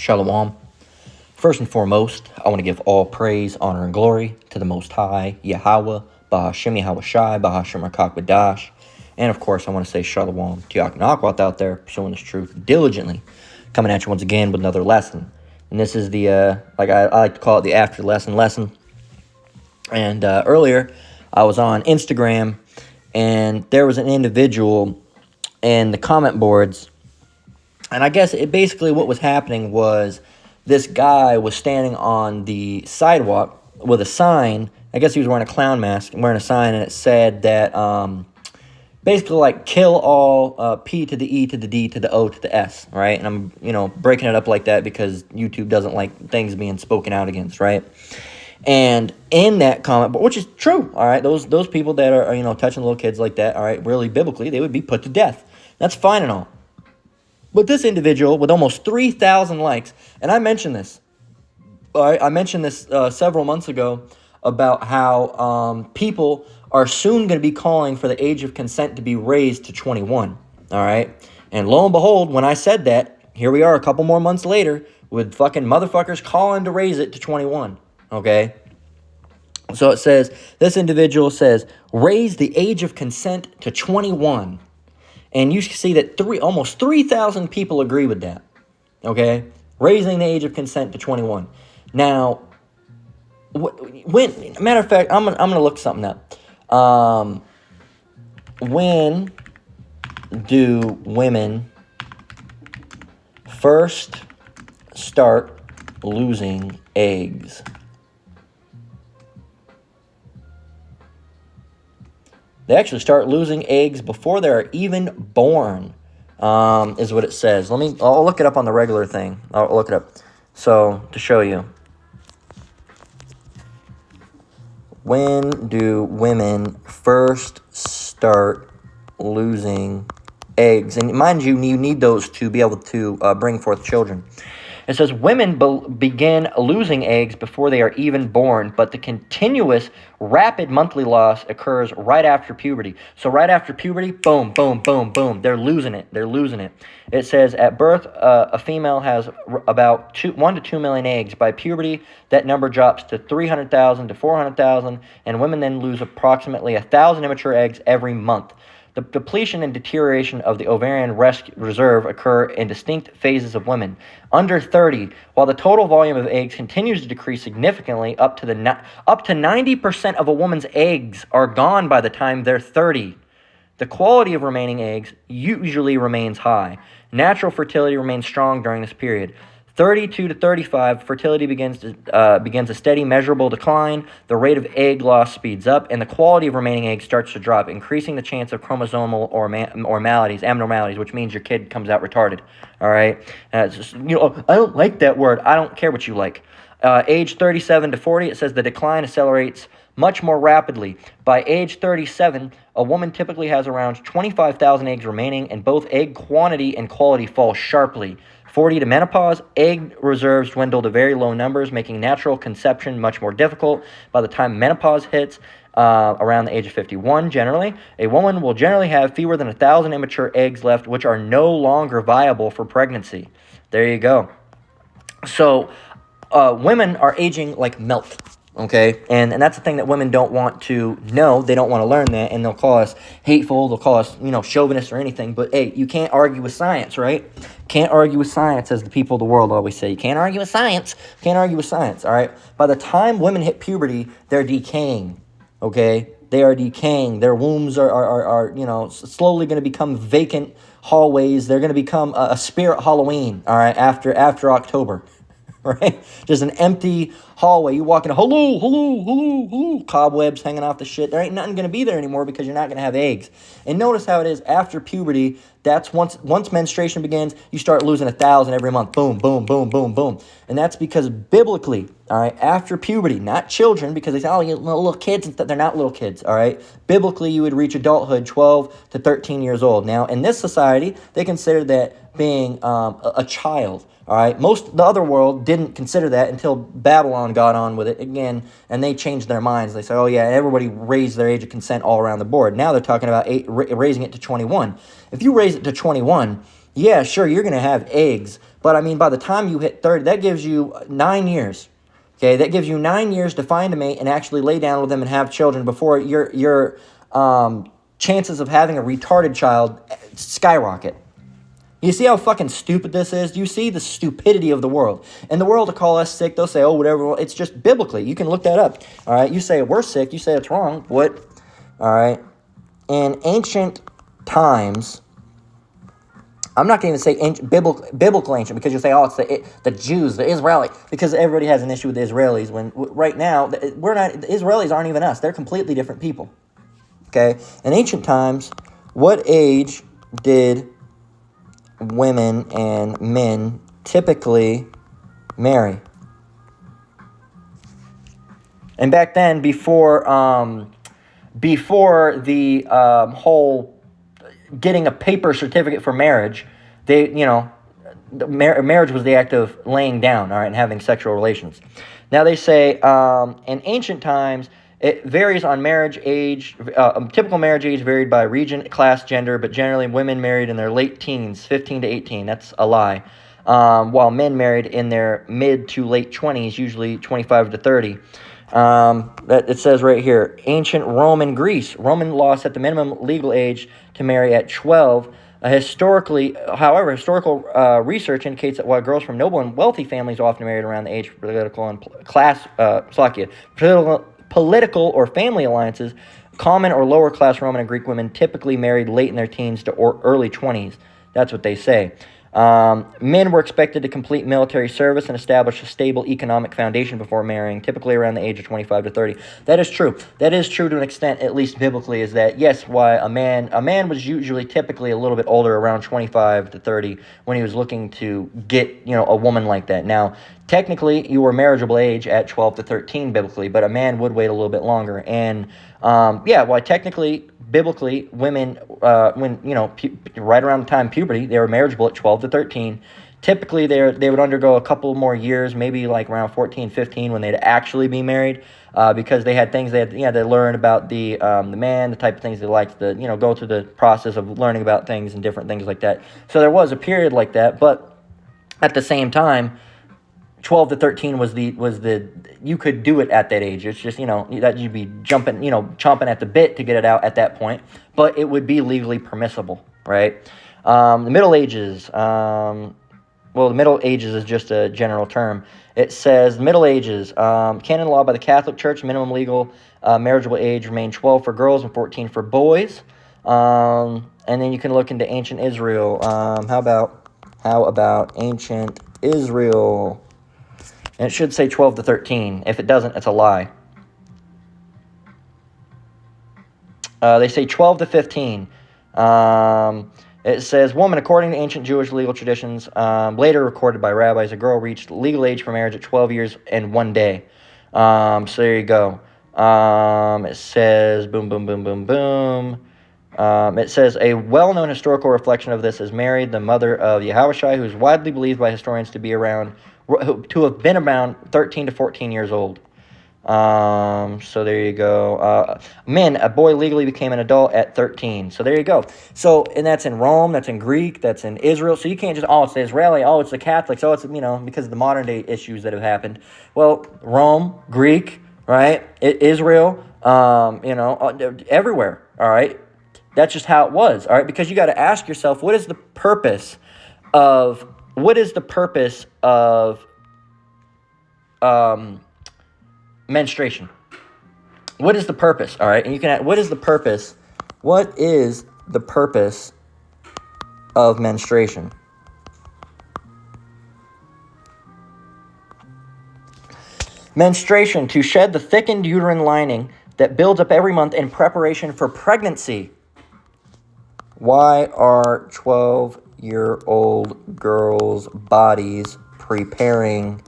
Shalom. First and foremost, I want to give all praise, honor, and glory to the Most High, Yahweh, Bahashem Yahweh Shai, Bahashem Rakak Badash. And of course, I want to say Shalom to Yakin out there, pursuing this truth diligently, coming at you once again with another lesson. And this is the, I like to call it the after lesson. And earlier, I was on Instagram, and there was an individual in the comment boards. And I guess what was happening was this guy was standing on the sidewalk with a sign. I guess he was wearing a clown mask and wearing a sign, and it said that basically like kill all P to the E to the D to the O to the S, right? And I'm, breaking it up like that because YouTube doesn't like things being spoken out against, right? And in that comment, which is true, all right, those people that are touching little kids like that, all right, really biblically, they would be put to death. That's fine and all. But this individual with almost 3,000 likes, and I mentioned this, all right, several months ago about how people are soon going to be calling for the age of consent to be raised to 21, all right? And lo and behold, when I said that, here we are a couple more months later with fucking motherfuckers calling to raise it to 21, okay? So it says, this individual says, raise the age of consent to 21. And you see that almost 3,000 people agree with that, okay? Raising the age of consent to 21. Now, matter of fact, I'm gonna look something up. When do women first start losing eggs? They actually start losing eggs before they're even born, is what it says. I'll look it up on the regular thing. I'll look it up. So, to show you. When do women first start losing eggs? And mind you, you need those to be able to bring forth children. It says women begin losing eggs before they are even born, but the continuous rapid monthly loss occurs right after puberty. So right after puberty, boom, boom, boom, boom. They're losing it. It says at birth, a female has about 1 to 2 million eggs. By puberty, that number drops to 300,000 to 400,000, and women then lose approximately 1,000 immature eggs every month. The depletion and deterioration of the ovarian reserve occur in distinct phases of women. Under 30, while the total volume of eggs continues to decrease significantly, up to 90% of a woman's eggs are gone by the time they're 30. The quality of remaining eggs usually remains high. Natural fertility remains strong during this period. 32 to 35, fertility begins a steady, measurable decline. The rate of egg loss speeds up, and the quality of remaining eggs starts to drop, increasing the chance of chromosomal abnormalities, which means your kid comes out retarded. All right, I don't like that word. I don't care what you like. Age 37 to 40, it says the decline accelerates much more rapidly. By age 37, a woman typically has around 25,000 eggs remaining, and both egg quantity and quality fall sharply. 40 to menopause, egg reserves dwindle to very low numbers, making natural conception much more difficult. By the time menopause hits, around the age of 51, generally, a woman will generally have fewer than 1,000 immature eggs left, which are no longer viable for pregnancy. There you go. So, women are aging like milk. Okay, and that's the thing that women don't want to know. They don't want to learn that, and they'll call us hateful. They'll call us, chauvinist or anything. But hey, you can't argue with science, right? Can't argue with science, as the people of the world always say. You can't argue with science. Can't argue with science. All right. By the time women hit puberty, they're decaying. Okay, they are decaying. Their wombs are slowly going to become vacant hallways. They're going to become a spirit Halloween. All right, after October. Right? Just an empty hallway. You walk in, hello, cobwebs hanging off the shit. There ain't nothing going to be there anymore because you're not going to have eggs. And notice how it is after puberty. That's once menstruation begins, you start losing 1,000 every month. Boom, boom, boom, boom, boom. And that's because biblically, all right, after puberty, not children, because they say, you little kids and stuff. They're not little kids, all right? Biblically, you would reach adulthood 12 to 13 years old. Now, in this society, they consider that being a child. All right, the other world didn't consider that until Babylon got on with it again, and they changed their minds. They said, oh yeah, everybody raised their age of consent all around the board. Now they're talking about raising it to 21. If you raise it to 21, yeah, sure, you're going to have eggs, But I mean, by the time you hit 30, that gives you 9 years. Okay, that gives you 9 years to find a mate and actually lay down with them and have children before your chances of having a retarded child skyrocket. You see how fucking stupid this is? You see the stupidity of the world. And the world will call us sick. They'll say, oh, whatever. It's just biblically. You can look that up. All right. You say we're sick. You say it's wrong. What? All right. In ancient times, I'm not going to say biblical ancient, because you say, oh, it's the Jews, the Israeli, because everybody has an issue with the Israelis. When right now, the Israelis aren't even us. They're completely different people. Okay. In ancient times, what age did women and men typically marry? And back then, before the whole getting a paper certificate for marriage, marriage was the act of laying down, all right, and having sexual relations. Now they say in ancient times, it varies on marriage age. Typical marriage age varied by region, class, gender, but generally women married in their late teens, 15 to 18. That's a lie. While men married in their mid to late 20s, usually 25 to 30. It says right here, ancient Roman Greece. Roman law set the minimum legal age to marry at 12. However, historical research indicates that while girls from noble and wealthy families often married around the age of political and political or family alliances, common or lower class Roman and Greek women typically married late in their teens to early 20s. That's what they say. Men were expected to complete military service and establish a stable economic foundation before marrying, typically around the age of 25 to 30. That is true. That is true to an extent, at least biblically, is that, yes, why a man was usually typically a little bit older, around 25 to 30, when he was looking to get, a woman like that. Now, technically, you were marriageable age at 12 to 13 biblically, but a man would wait a little bit longer. And, why technically, biblically, women, right around the time of puberty, they were marriageable at 12 to 13. Typically, they would undergo a couple more years, maybe like around 14, 15, when they'd actually be married, because they had things they had to learn about the man, the type of things they liked, go through the process of learning about things and different things like that. So there was a period like that, but at the same time, 12 to 13 was the you could do it at that age. It's just, that you'd be jumping, chomping at the bit to get it out at that point, but it would be legally permissible, right? The Middle Ages, the Middle Ages is just a general term. It says Middle Ages, canon law by the Catholic Church, minimum legal marriageable age remained 12 for girls and 14 for boys. And then you can look into ancient Israel. How about ancient Israel? And it should say 12 to 13. If it doesn't, it's a lie. They say 12 to 15. It says, woman, according to ancient Jewish legal traditions, later recorded by rabbis, a girl reached legal age for marriage at 12 years and 1 day. So there you go. It says, boom, boom, boom, boom, boom. It says, a well-known historical reflection of this is Mary, the mother of Yahushua, who is widely believed by historians to have been around 13 to 14 years old. So there you go. Men, a boy legally became an adult at 13. So there you go. So, and that's in Rome, that's in Greek, that's in Israel. So you can't just, it's the Israeli, it's the Catholics, it's, because of the modern day issues that have happened. Well, Rome, Greek, right? Israel, everywhere, all right? That's just how it was, all right? Because you got to ask yourself, what is the purpose of menstruation? What is the purpose, all right? And you can ask, what is the purpose of menstruation? Menstruation, to shed the thickened uterine lining that builds up every month in preparation for pregnancy. Why are 12-year-old girls' bodies preparing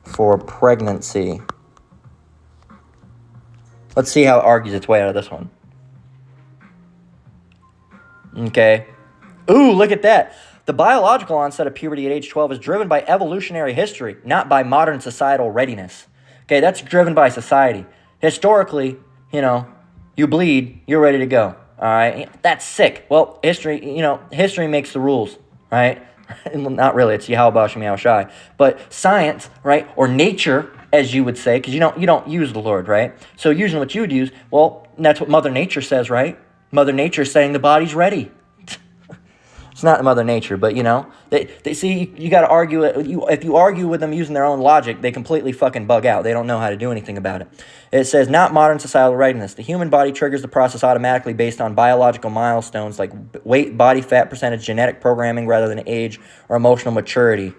for pregnancy? Let's see how it argues its way out of this one. Okay. Ooh, look at that. The biological onset of puberty at age 12 is driven by evolutionary history, not by modern societal readiness. Okay, that's driven by society. Historically, you bleed, you're ready to go. All right, that's sick. Well, history makes the rules, right? Not really, it's Yahweh Shem Shai. But science, right, or nature, as you would say, because you don't use the Lord, right? So using what you would use, well, that's what Mother Nature says, right? Mother Nature is saying the body's ready. It's not Mother Nature, but they see, you got to argue it. If you argue with them using their own logic, they completely fucking bug out. They don't know how to do anything about it. It says, not modern societal readiness. The human body triggers the process automatically based on biological milestones like weight, body fat percentage, genetic programming rather than age or emotional maturity.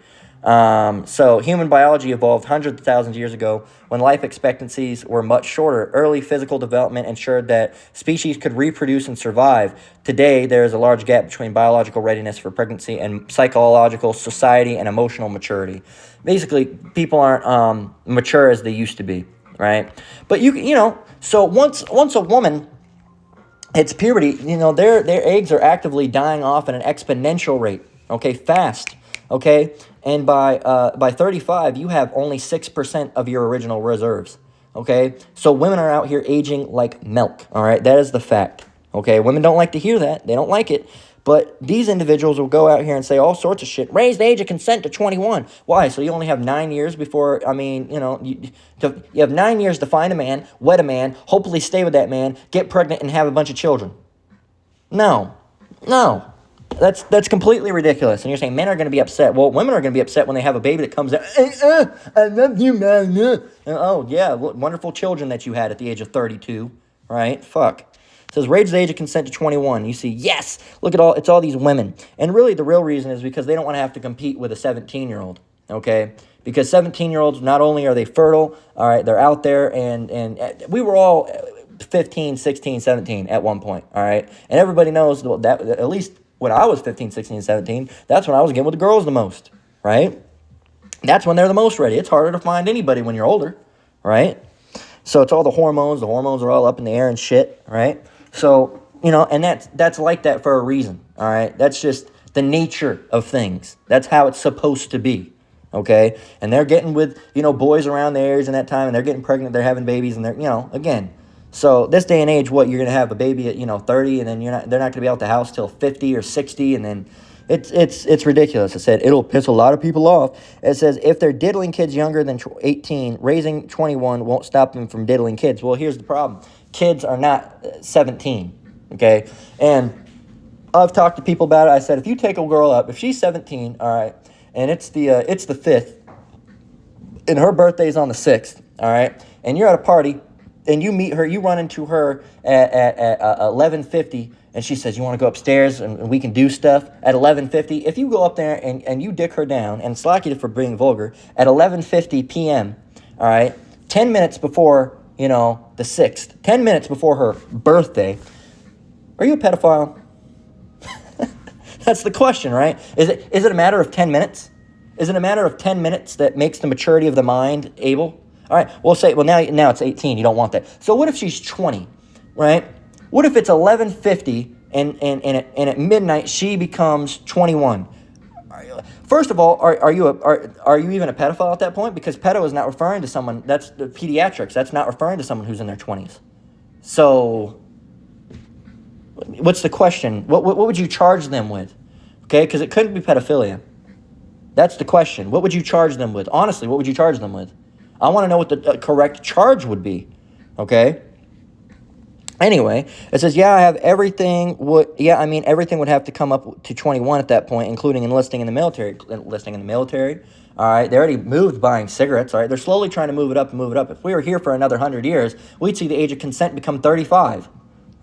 So human biology evolved hundreds of thousands of years ago when life expectancies were much shorter. Early physical development ensured that species could reproduce and survive. Today, there is a large gap between biological readiness for pregnancy and psychological, society, and emotional maturity. Basically, people aren't mature as they used to be, right? But so once a woman hits puberty, their eggs are actively dying off at an exponential rate. Okay, fast. Okay, and by 35, you have only 6% of your original reserves. Okay, so women are out here aging like milk. All right, that is the fact. Okay, women don't like to hear that. They don't like it. But these individuals will go out here and say all sorts of shit. Raise the age of consent to 21. Why? So you only have 9 years before, you have 9 years to find a man, wed a man, hopefully stay with that man, get pregnant, and have a bunch of children. No. That's completely ridiculous. And you're saying men are going to be upset. Well, women are going to be upset when they have a baby that comes out, I love you, man. Oh, yeah, wonderful children that you had at the age of 32, right? Fuck. It says, raise the age of consent to 21. You see, yes, look at it's all these women. And really the real reason is because they don't want to have to compete with a 17-year-old, okay? Because 17-year-olds, not only are they fertile, all right, they're out there, and we were all 15, 16, 17 at one point, all right? And everybody knows that, at least when I was 15, 16, 17, that's when I was getting with the girls the most, right? That's when they're the most ready. It's harder to find anybody when you're older, right? So it's all the hormones. The hormones are all up in the air and shit, right? So, and that's like that for a reason, all right? That's just the nature of things. That's how it's supposed to be, okay? And they're getting with, boys around their age in that time, and they're getting pregnant, they're having babies, and they're, again. So this day and age, you're going to have a baby at, 30, and then they're not going to be out the house till 50 or 60, and then it's ridiculous. It said it'll piss a lot of people off. It says if they're diddling kids younger than 18, raising 21 won't stop them from diddling kids. Well, here's the problem. Kids are not 17, okay? And I've talked to people about it. I said, if you take a girl up, if she's 17, all right, and it's the 5th, and her birthday's on the 6th, all right, and you're at a party, and you meet her, you run into her at 11:50, and she says, you want to go upstairs and we can do stuff at 11:50? If you go up there and you dick her down, and slack you for being vulgar, at 11:50 p.m., all right, 10 minutes before, the 6th, 10 minutes before her birthday, are you a pedophile? That's the question, right? Is it a matter of 10 minutes? Is it a matter of 10 minutes that makes the maturity of the mind able? All right, we'll say, now it's 18. You don't want that. So what if she's 20, right? What if it's 11:50 and at midnight she becomes 21? First of all, are you even a pedophile at that point? Because pedo is not referring to someone, that's the pediatrics. That's not referring to someone who's in their 20s. So what's the question? What would you charge them with? Okay, because it couldn't be pedophilia. That's the question. What would you charge them with? Honestly, what would you charge them with? I want to know what the correct charge would be, okay? Anyway, it says, I have everything. Everything would have to come up to 21 at that point, including enlisting in the military. All right, they already moved buying cigarettes, all right? They're slowly trying to move it up. If we were here for another 100 years, we'd see the age of consent become 35,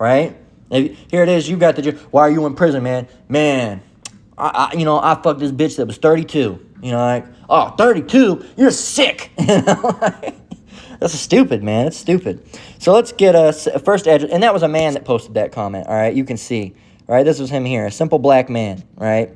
right? Here it is, you got why are you in prison, man? Man, I fucked this bitch that was 32. 32? You're sick. That's stupid, man. It's stupid. So let's get a first address. And that was a man that posted that comment, all right? You can see, all right? This was him here, a simple black man, right?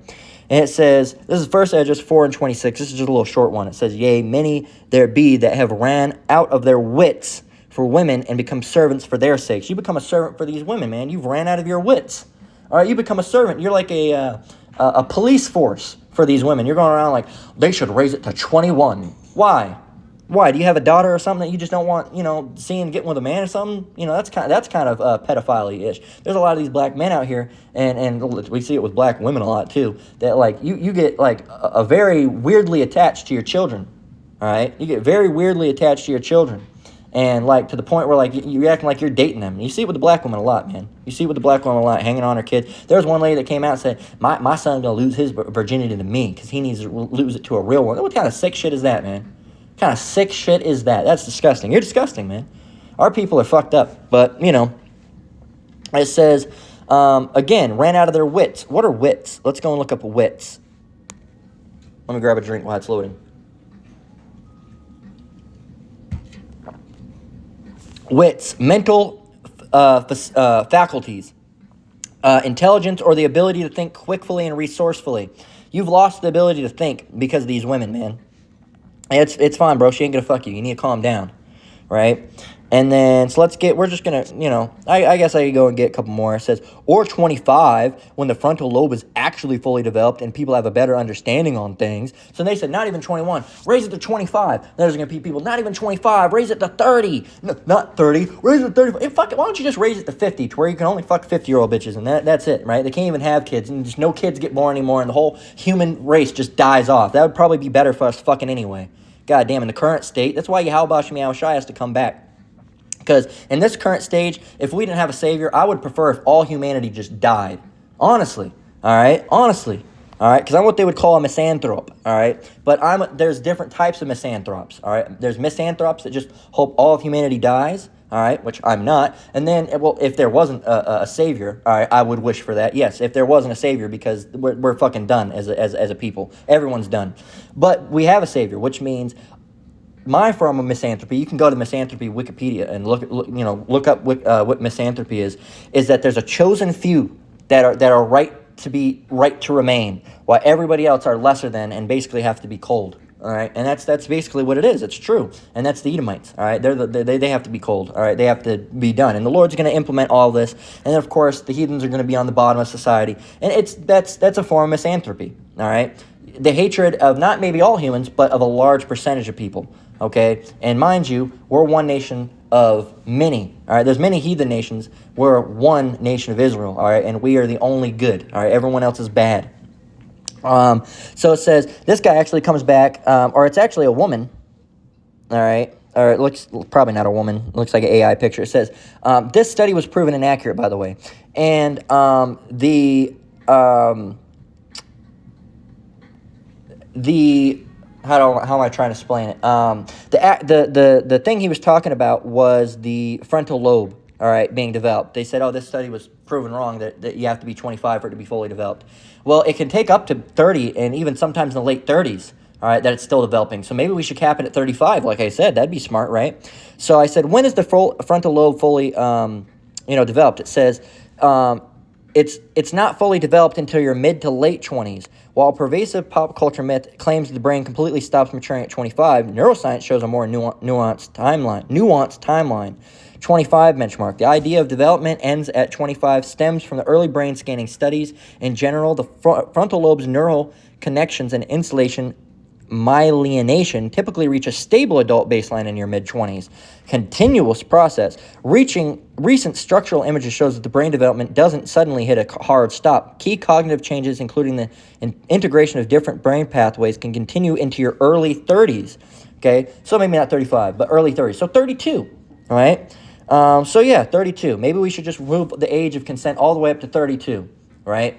And it says, this is first address 4 and 26. This is just a little short one. It says, yea, many there be that have ran out of their wits for women and become servants for their sakes. You become a servant for these women, man. You've ran out of your wits. All right, you become a servant. You're like a police force for these women. You're going around like, they should raise it to 21. Why? Why? Do you have a daughter or something that you just don't want, seeing getting with a man or something? That's kind of pedophile-ish. There's a lot of these black men out here, and we see it with black women a lot too, that like you get like a very weirdly attached to your children. All right, you get very weirdly attached to your children, and like to the point where like you're acting like you're dating them. You see it with the black woman a lot, man. You see it with the black woman a lot, hanging on her kids. There was one lady that came out and said, my son's gonna lose his virginity to me because he needs to lose it to a real one. What kind of sick shit is that, man? What kind of sick shit is that? That's disgusting. You're disgusting, man. Our people are fucked up. But, it says, again, ran out of their wits. What are wits? Let's go and look up wits. Let me grab a drink while it's loading. Wits, mental faculties, intelligence, or the ability to think quickly and resourcefully. You've lost the ability to think because of these women, man. It's fine, bro. She ain't gonna fuck you. You need to calm down, right? And then, so we're just gonna, I guess I could go and get a couple more. It says, or 25, when the frontal lobe is actually fully developed and people have a better understanding on things. So they said, not even 21, raise it to 25. There's gonna be people, not even 25, raise it to 30. No, not 30, raise it to 35. Hey, fuck it, why don't you just raise it to 50, to where you can only fuck 50-year-old bitches, and that's it, right? They can't even have kids, and just no kids get born anymore, and the whole human race just dies off. That would probably be better for us fucking anyway. God damn, in the current state, that's why Yahweh Shem Yahushai has to come back. Because in this current stage, if we didn't have a savior, I would prefer if all humanity just died. Honestly. All right? Honestly. All right? Because I'm what they would call a misanthrope. All right? But there's different types of misanthropes. All right? There's misanthropes that just hope all of humanity dies. All right? Which I'm not. And then, well, if there wasn't a savior, all right, I would wish for that. Yes, if there wasn't a savior, because we're fucking done as a people. Everyone's done. But we have a savior, which means my form of misanthropy, you can go to misanthropy Wikipedia and look up what misanthropy is that there's a chosen few that are right to remain, while everybody else are lesser than and basically have to be cold. All right, and that's basically what it is. It's true, and that's the Edomites. All right, they have to be cold. All right, they have to be done, and the Lord's going to implement all this. And then, of course, the heathens are going to be on the bottom of society, and that's a form of misanthropy. All right, the hatred of not maybe all humans, but of a large percentage of people. Okay, and mind you, we're one nation of many. All right, there's many heathen nations. We're one nation of Israel. All right, and we are the only good. All right, everyone else is bad. So it says this guy actually comes back, or it's actually a woman. All right, or it looks probably not a woman. It looks like an AI picture. It says this study was proven inaccurate, by the way, and how am I trying to explain it? The thing he was talking about was the frontal lobe, all right, being developed. They said, this study was proven wrong, that you have to be 25 for it to be fully developed. Well, it can take up to 30, and even sometimes in the late 30s, all right, that it's still developing. So maybe we should cap it at 35, like I said. That'd be smart, right? So I said, when is the frontal lobe fully, developed? It says, it's not fully developed until your mid to late 20s. While pervasive pop culture myth claims the brain completely stops maturing at 25, neuroscience shows a more nuanced timeline. 25 benchmark. The idea of development ends at 25 stems from the early brain scanning studies. In general, the frontal lobe's neural connections and insulation myelination typically reach a stable adult baseline in your mid-20s. Continuous process. Recent structural images shows that the brain development doesn't suddenly hit a hard stop. Key cognitive changes, including the integration of different brain pathways, can continue into your early 30s. Okay, so maybe not 35, but early 30s. So 32, all right? 32. Maybe we should just move the age of consent all the way up to 32, right?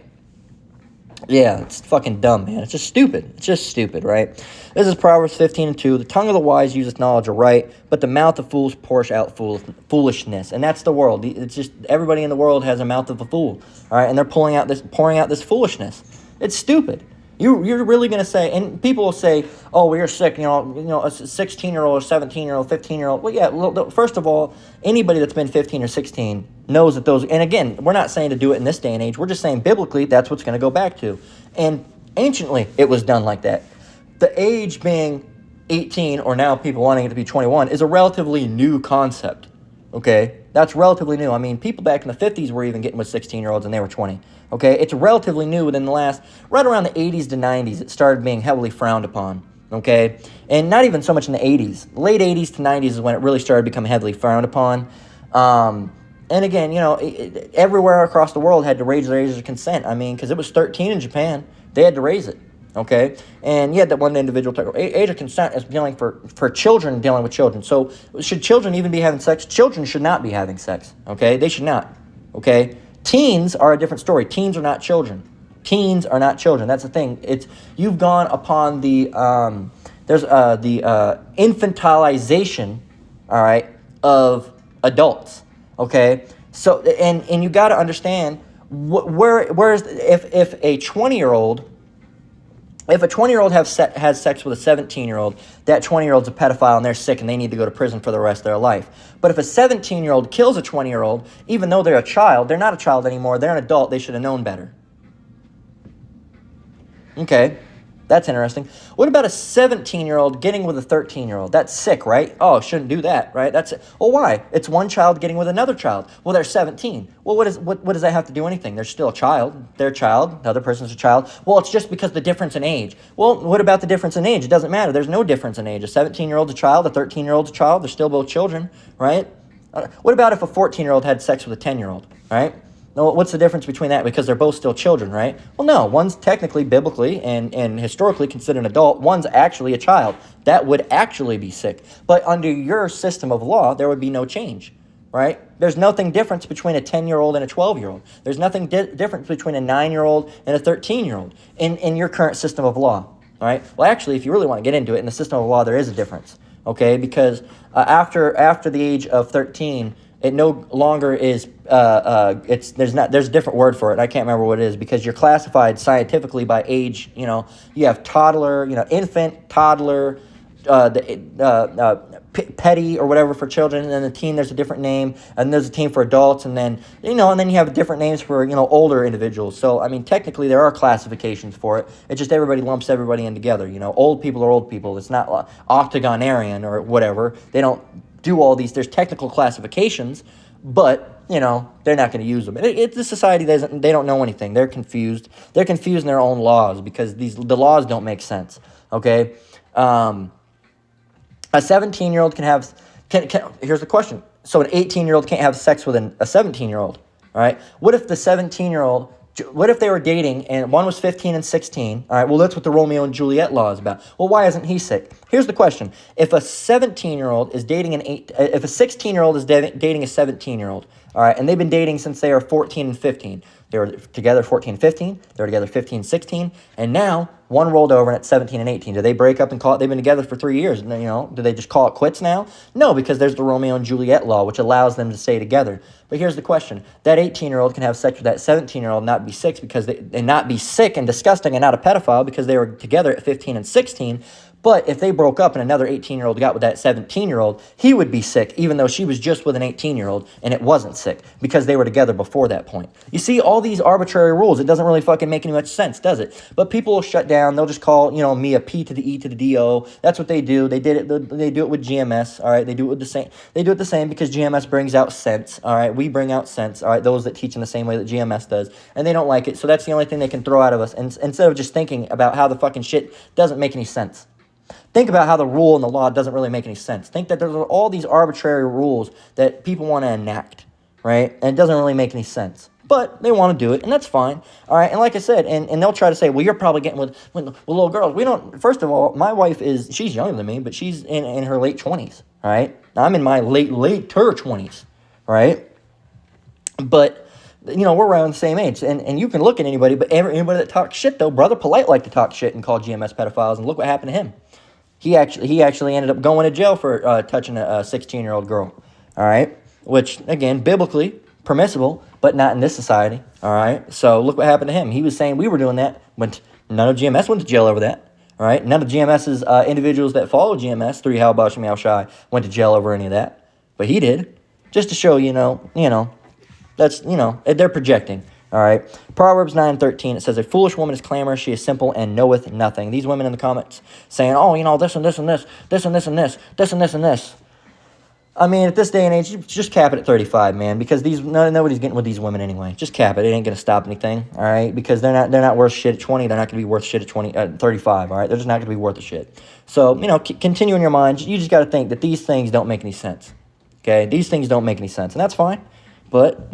Yeah, it's fucking dumb, man. It's just stupid. It's just stupid, right? This is Proverbs 15:2. The tongue of the wise useth knowledge aright, but the mouth of fools pours out foolishness. And that's the world. It's just everybody in the world has a mouth of a fool, all right? And they're pouring out this foolishness. It's stupid. You're really going to say, and people will say, oh, we're sick, a 16-year-old or 17-year-old, 15-year-old. Well, yeah, first of all, anybody that's been 15 or 16 knows that those, and again, we're not saying to do it in this day and age. We're just saying biblically that's what's going to go back to. And anciently, it was done like that. The age being 18, or now people wanting it to be 21, is a relatively new concept, okay? That's relatively new. I mean, people back in the 50s were even getting with 16-year-olds and they were 20. Okay, it's relatively new within the last, right around the 80s to 90s, it started being heavily frowned upon. okay? And not even so much in the 80s. Late 80s to 90s is when it really started becoming heavily frowned upon. And again, everywhere across the world had to raise their age of consent. I mean, because it was 13 in Japan. They had to raise it, okay? And you had that one individual talk, age of consent is dealing for children dealing with children. So should children even be having sex? Children should not be having sex, okay? They should not, okay? Teens are a different story. Teens are not children. Teens are not children. That's the thing. You've gone upon the infantilization, all right, of adults. Okay, so and you got to understand where's if a 20-year-old has sex with a 17-year-old, that 20-year-old's a pedophile and they're sick and they need to go to prison for the rest of their life. But if a 17-year-old kills a 20-year-old, even though they're a child, they're not a child anymore. They're an adult. They should have known better. Okay, that's interesting. What about a 17-year-old getting with a 13-year-old? That's sick, right? Oh, shouldn't do that, right? That's it. Well, why? It's one child getting with another child. Well, they're 17. Well, what does that have to do anything? They're still a child. They're a child. The other person's a child. Well, it's just because the difference in age. Well, what about the difference in age? It doesn't matter. There's no difference in age. A 17-year-old's a child. A 13-year-old's a child. They're still both children, right? What about if a 14-year-old had sex with a 10-year-old, right? No, what's the difference between that? Because they're both still children, right? Well, no. One's technically, biblically, and historically considered an adult. One's actually a child. That would actually be sick. But under your system of law, there would be no change, right? There's nothing different between a 10-year-old and a 12-year-old. There's nothing different between a 9-year-old and a 13-year-old in your current system of law, all right? Well, actually, if you really want to get into it, in the system of law, there is a difference, okay? Because after the age of 13, it no longer is. There's a different word for it. I can't remember what it is because you're classified scientifically by age. You have toddler, infant, toddler, petty or whatever for children, and then the teen there's a different name, and there's a teen for adults, and then and then you have different names for older individuals. So I mean, technically there are classifications for it. It's just everybody lumps everybody in together. Old people are old people. It's not octogenarian or whatever. They don't do all these. There's technical classifications, but they're not going to use them. It's the society they don't know anything. They're confused. They're confused in their own laws because the laws don't make sense. Okay, a 17-year-old can have. Here's the question. So an 18-year-old can't have sex with a 17-year-old. All right. What if the 17-year-old? What if they were dating and one was 15 and 16? All right, well, that's what the Romeo and Juliet law is about. Well, why isn't he sick? Here's the question. If a 17-year-old is dating if a 16-year-old is dating a 17-year-old, all right, and they've been dating since they are 14 and 15. They were together 14 and 15. They were together 15 and 16. And now one rolled over and it's 17 and 18. Do they break up and call it? They've been together for 3 years. Do they just call it quits now? No, because there's the Romeo and Juliet law, which allows them to stay together. But here's the question. That 18-year-old can have sex with that 17-year-old and not be sick and not be sick and disgusting and not a pedophile because they were together at 15 and 16. But if they broke up and another 18-year-old got with that 17-year-old, he would be sick, even though she was just with an 18-year-old and it wasn't sick because they were together before that point. You see, all these arbitrary rules, it doesn't really fucking make any much sense, does it? But people will shut down. They'll just call, me a P to the E to the D-O. That's what they do. They do it with GMS, all right? They do it with the same. They do it the same because GMS brings out sense, all right? We bring out sense, all right? Those that teach in the same way that GMS does. And they don't like it, so that's the only thing they can throw out of us. And instead of just thinking about how the fucking shit doesn't make any sense. Think about how the rule and the law doesn't really make any sense. Think that there's all these arbitrary rules that people want to enact, right? And it doesn't really make any sense. But they want to do it, and that's fine. All right, and like I said, and they'll try to say, well, you're probably getting with little girls. We don't, first of all, my wife she's younger than me, but she's in her late 20s, all right? I'm in my later 20s, right? But we're around the same age, and you can look at anybody, but anybody that talks shit, though, Brother Polite liked to talk shit and call GMS pedophiles, and look what happened to him. He actually ended up going to jail for touching a 16-year-old girl, all right? Which, again, biblically permissible, but not in this society, all right? So look what happened to him. He was saying we were doing that, but none of GMS went to jail over that, all right? None of GMS's individuals that follow GMS, 3 Hal Bosch and Meow Shai, went to jail over any of that, but he did, just to show, that's, they're projecting. All right. Proverbs 9:13, it says, a foolish woman is clamorous, she is simple and knoweth nothing. These women in the comments saying, oh, this and this and this, this and this and this, this and this and this. I mean, at this day and age, just cap it at 35, man, because nobody's getting with these women anyway. Just cap it. It ain't gonna stop anything, all right? Because they're not worth shit at 20. They're not gonna be worth shit at 35, all right? They're just not gonna be worth a shit. So, continue in your mind. You just got to think that these things don't make any sense. Okay, these things don't make any sense, and that's fine. But,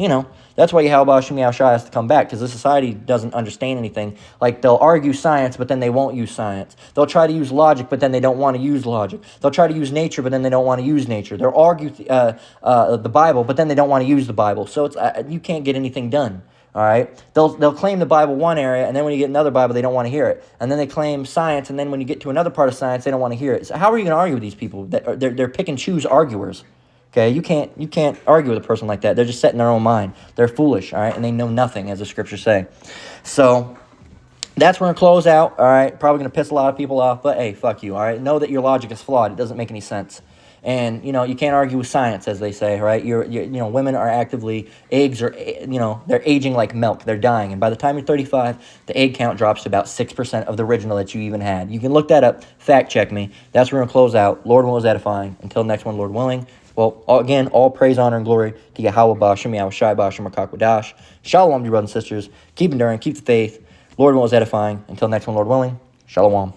that's why Yahweh Shem Yahushua has to come back, because the society doesn't understand anything. Like, they'll argue science, but then they won't use science. They'll try to use logic, but then they don't want to use logic. They'll try to use nature, but then they don't want to use nature. They'll argue the Bible, but then they don't want to use the Bible. So you can't get anything done. All right, they'll claim the Bible one area, and then when you get another Bible, they don't want to hear it. And then they claim science, and then when you get to another part of science, they don't want to hear it. So how are you going to argue with these people? They're pick and choose arguers. Okay, you can't argue with a person like that. They're just set in their own mind. They're foolish, all right, and they know nothing, as the scriptures say. So that's where we're going to close out, all right? Probably going to piss a lot of people off, but hey, fuck you, all right? Know that your logic is flawed. It doesn't make any sense. And, you can't argue with science, as they say, right? Women are actively, eggs are, they're aging like milk. They're dying. And by the time you're 35, the egg count drops to about 6% of the original that you even had. You can look that up. Fact check me. That's where we're going to close out. Lord willing is edifying. Until next one, Lord willing. Well, again, all praise, honor, and glory to Yahweh Bashem, Yahweh Shai Bashem, Rakakwadash. Shalom, dear brothers and sisters. Keep enduring, keep the faith. Lord willing is edifying. Until next one, Lord willing. Shalom.